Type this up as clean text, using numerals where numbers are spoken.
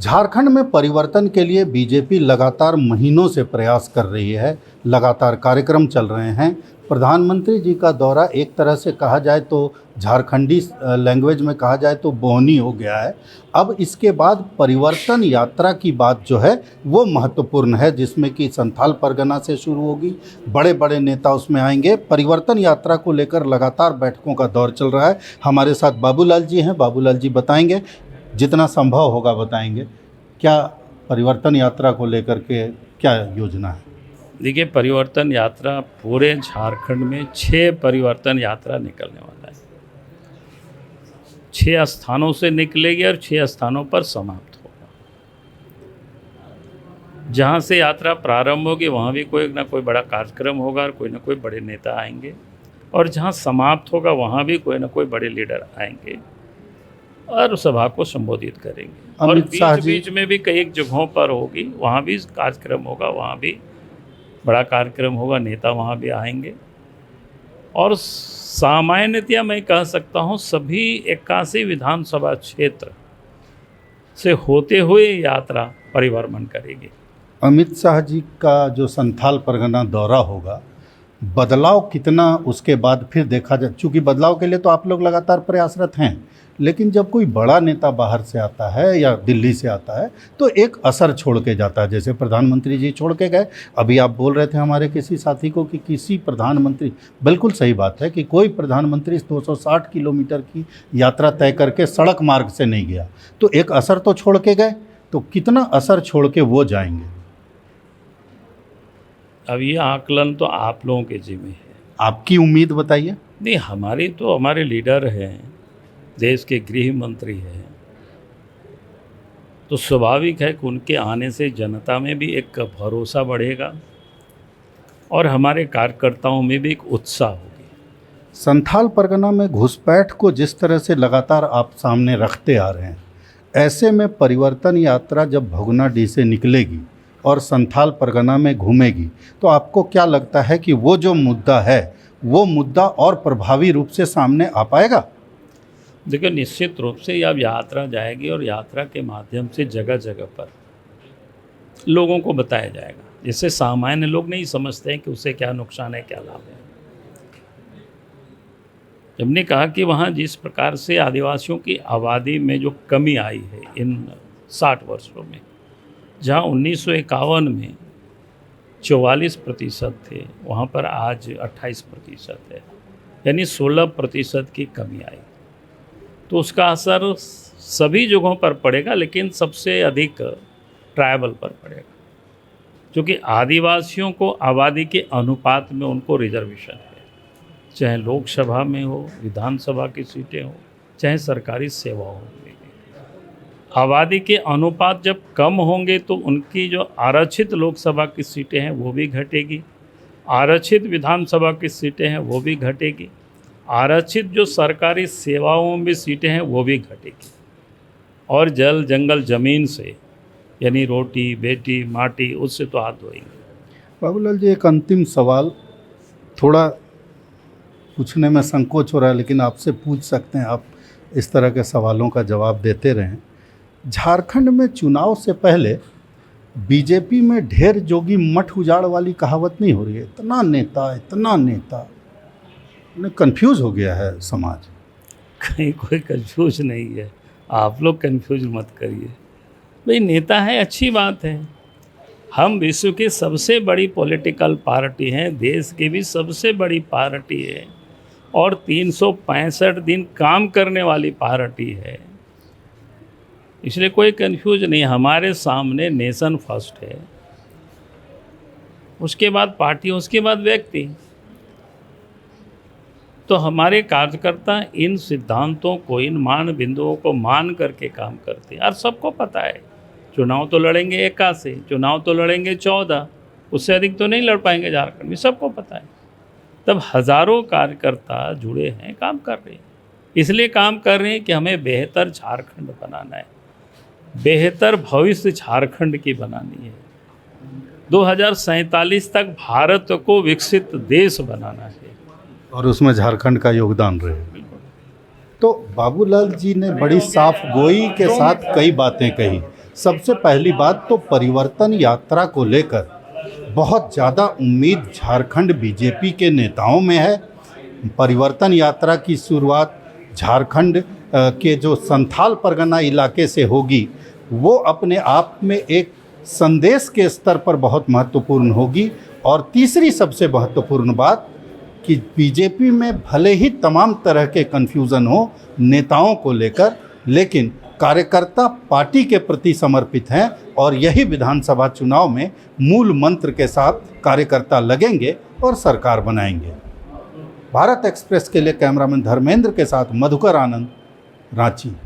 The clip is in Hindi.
झारखंड में परिवर्तन के लिए बीजेपी लगातार महीनों से प्रयास कर रही है। लगातार कार्यक्रम चल रहे हैं। प्रधानमंत्री जी का दौरा एक तरह से कहा जाए तो झारखंडी लैंग्वेज में कहा जाए तो बोहनी हो गया है। अब इसके बाद परिवर्तन यात्रा की बात जो है वो महत्वपूर्ण है, जिसमें कि संथाल परगना से शुरू होगी। बड़े बड़े नेता उसमें आएंगे। परिवर्तन यात्रा को लेकर लगातार बैठकों का दौर चल रहा है। हमारे साथ बाबूलाल जी हैं। बाबूलाल जी बताएंगे, जितना संभव होगा बताएंगे, क्या परिवर्तन यात्रा को लेकर के क्या योजना है। देखिए, परिवर्तन यात्रा पूरे झारखंड में 6 परिवर्तन यात्रा निकलने वाला है। 6 स्थानों से निकलेगी और 6 स्थानों पर समाप्त होगा। जहाँ से यात्रा प्रारंभ होगी वहाँ भी कोई ना कोई बड़ा कार्यक्रम होगा और कोई ना कोई बड़े नेता आएंगे, और जहाँ समाप्त होगा वहाँ भी कोई ना कोई बड़े लीडर आएंगे और सभा को संबोधित करेंगे। और बीच में भी कई जगहों पर होगी, वहाँ भी कार्यक्रम होगा, वहाँ भी बड़ा कार्यक्रम होगा, नेता वहाँ भी आएंगे। और सामान्यतया मैं कह सकता हूँ सभी 81 विधानसभा क्षेत्र से होते हुए यात्रा परिभ्रमण करेगी। अमित शाह जी का जो संथाल परगना दौरा होगा, बदलाव कितना उसके बाद फिर देखा जाए, चूँकि बदलाव के लिए तो आप लोग लगातार प्रयासरत हैं, लेकिन जब कोई बड़ा नेता बाहर से आता है या दिल्ली से आता है तो एक असर छोड़ के जाता है। जैसे प्रधानमंत्री जी छोड़ के गए। अभी आप बोल रहे थे हमारे किसी साथी को कि किसी प्रधानमंत्री, बिल्कुल सही बात है कि कोई प्रधानमंत्री 260 किलोमीटर की यात्रा तय करके सड़क मार्ग से नहीं गया, तो एक असर तो छोड़ के गए। तो कितना असर छोड़ के वो जाएंगे? अब ये आकलन तो आप लोगों के जिम्मे है। आपकी उम्मीद बताइए। नहीं, हमारी तो हमारे लीडर हैं, देश के गृह मंत्री हैं, तो स्वाभाविक है कि उनके आने से जनता में भी एक भरोसा बढ़ेगा और हमारे कार्यकर्ताओं में भी एक उत्साह होगी। संथाल परगना में घुसपैठ को जिस तरह से लगातार आप सामने रखते आ रहे हैं, ऐसे में परिवर्तन यात्रा जब भगुनाडीह से निकलेगी और संथाल परगना में घूमेगी, तो आपको क्या लगता है कि वो जो मुद्दा है वो मुद्दा और प्रभावी रूप से सामने आ पाएगा? देखिए, निश्चित रूप से अब यात्रा जाएगी और यात्रा के माध्यम से जगह जगह पर लोगों को बताया जाएगा, जिससे सामान्य लोग नहीं समझते हैं कि उससे क्या नुकसान है, क्या लाभ है। हमने कहा कि वहाँ जिस प्रकार से आदिवासियों की आबादी में जो कमी आई है इन 60 वर्षों में, जहाँ 1951 में 44% थे, वहाँ पर आज 28% है, यानी 16% की कमी आई। तो उसका असर सभी जगहों पर पड़ेगा, लेकिन सबसे अधिक ट्राइबल पर पड़ेगा, क्योंकि आदिवासियों को आबादी के अनुपात में उनको रिजर्वेशन है, चाहे लोकसभा में हो, विधानसभा की सीटें हो, चाहे सरकारी सेवाओं में। आबादी के अनुपात जब कम होंगे तो उनकी जो आरक्षित लोकसभा की सीटें हैं वो भी घटेगी, आरक्षित विधानसभा की सीटें हैं वो भी घटेगी, आरक्षित जो सरकारी सेवाओं में सीटें हैं वो भी घटेगी, और जल जंगल ज़मीन से, यानी रोटी बेटी माटी, उससे तो हाथ धोएंगे। बाबूलाल जी, एक अंतिम सवाल, थोड़ा पूछने में संकोच हो रहा है लेकिन आपसे पूछ सकते हैं, आप इस तरह के सवालों का जवाब देते रहें। झारखंड में चुनाव से पहले बीजेपी में ढेर जोगी मठ उजाड़ वाली कहावत नहीं हो रही है? इतना नेता कंफ्यूज हो गया है समाज। कहीं कोई कंफ्यूज नहीं है, आप लोग कंफ्यूज मत करिए। भाई, नेता है, अच्छी बात है। हम विश्व की सबसे बड़ी पॉलिटिकल पार्टी हैं, देश की भी सबसे बड़ी पार्टी है, और 365 दिन काम करने वाली पार्टी है, इसलिए कोई कंफ्यूज नहीं। हमारे सामने नेशन फर्स्ट है, उसके बाद पार्टी, उसके बाद व्यक्ति। तो हमारे कार्यकर्ता इन सिद्धांतों को, इन मान बिंदुओं को मान करके काम करते हैं। और सबको पता है, चुनाव तो लड़ेंगे 81, चुनाव तो लड़ेंगे 14, उससे अधिक तो नहीं लड़ पाएंगे झारखंड में, सबको पता है। तब हज़ारों कार्यकर्ता जुड़े हैं, काम कर रहे हैं। इसलिए काम कर रहे हैं कि हमें बेहतर झारखंड बनाना है, बेहतर भविष्य झारखंड की बनानी है। 2047 तक भारत को विकसित देश बनाना है, और उसमें झारखंड का योगदान रहे। तो बाबूलाल जी ने बड़ी साफ गोई के साथ कई बातें कही। सबसे पहली बात तो परिवर्तन यात्रा को लेकर बहुत ज़्यादा उम्मीद झारखंड बीजेपी के नेताओं में है। परिवर्तन यात्रा की शुरुआत झारखंड के जो संथाल परगना इलाके से होगी, वो अपने आप में एक संदेश के स्तर पर बहुत महत्वपूर्ण होगी। और तीसरी सबसे महत्वपूर्ण बात कि बीजेपी में भले ही तमाम तरह के कन्फ्यूज़न हो नेताओं को लेकर, लेकिन कार्यकर्ता पार्टी के प्रति समर्पित हैं और यही विधानसभा चुनाव में मूल मंत्र के साथ कार्यकर्ता लगेंगे और सरकार बनाएंगे। भारत एक्सप्रेस के लिए कैमरामैन धर्मेंद्र के साथ मधुकर आनंद, रांची।